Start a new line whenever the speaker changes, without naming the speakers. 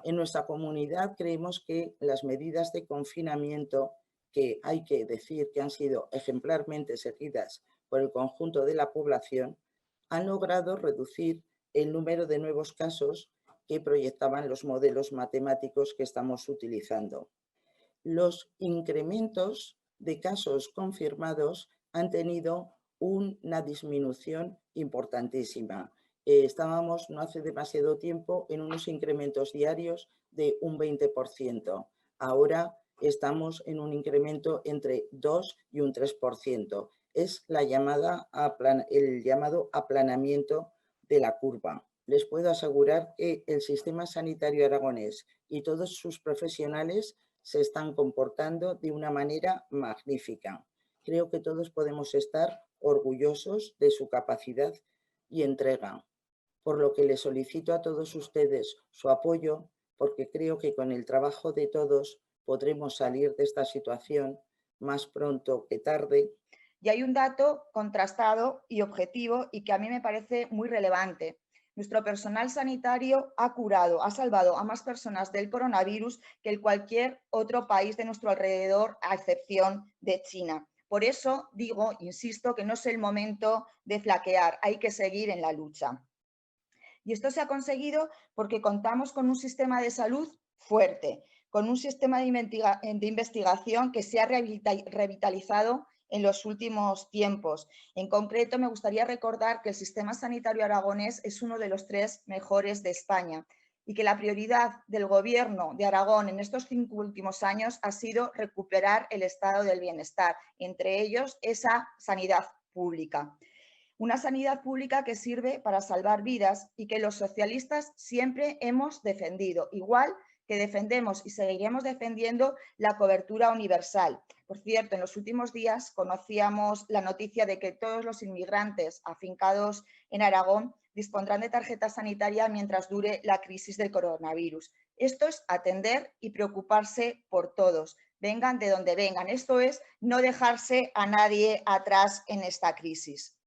En nuestra comunidad creemos que las medidas de confinamiento, que hay que decir que han sido ejemplarmente seguidas por el conjunto de la población, han logrado reducir el número de nuevos casos que proyectaban los modelos matemáticos que estamos utilizando. Los incrementos de casos confirmados han tenido una disminución importantísima. Estábamos no hace demasiado tiempo en unos incrementos diarios de un 20%. Ahora estamos en un incremento entre 2 y un 3%. Es el llamado aplanamiento de la curva. Les puedo asegurar que el sistema sanitario aragonés y todos sus profesionales se están comportando de una manera magnífica. Creo que todos podemos estar orgullosos de su capacidad y entrega, por lo que les solicito a todos ustedes su apoyo, porque creo que con el trabajo de todos podremos salir de esta situación más pronto que tarde.
Y hay un dato contrastado y objetivo y que a mí me parece muy relevante. Nuestro personal sanitario ha curado, ha salvado a más personas del coronavirus que en cualquier otro país de nuestro alrededor, a excepción de China. Por eso digo, insisto, que no es el momento de flaquear, hay que seguir en la lucha. Y esto se ha conseguido porque contamos con un sistema de salud fuerte, con un sistema de investigación que se ha revitalizado en los últimos tiempos. En concreto, me gustaría recordar que el sistema sanitario aragonés es uno de los 3 mejores de España y que la prioridad del Gobierno de Aragón en estos 5 últimos años ha sido recuperar el estado del bienestar, entre ellos esa sanidad pública. Una sanidad pública que sirve para salvar vidas y que los socialistas siempre hemos defendido, igual que defendemos y seguiremos defendiendo la cobertura universal. Por cierto, en los últimos días conocíamos la noticia de que todos los inmigrantes afincados en Aragón dispondrán de tarjeta sanitaria mientras dure la crisis del coronavirus. Esto es atender y preocuparse por todos, vengan de donde vengan. Esto es no dejarse a nadie atrás en esta crisis.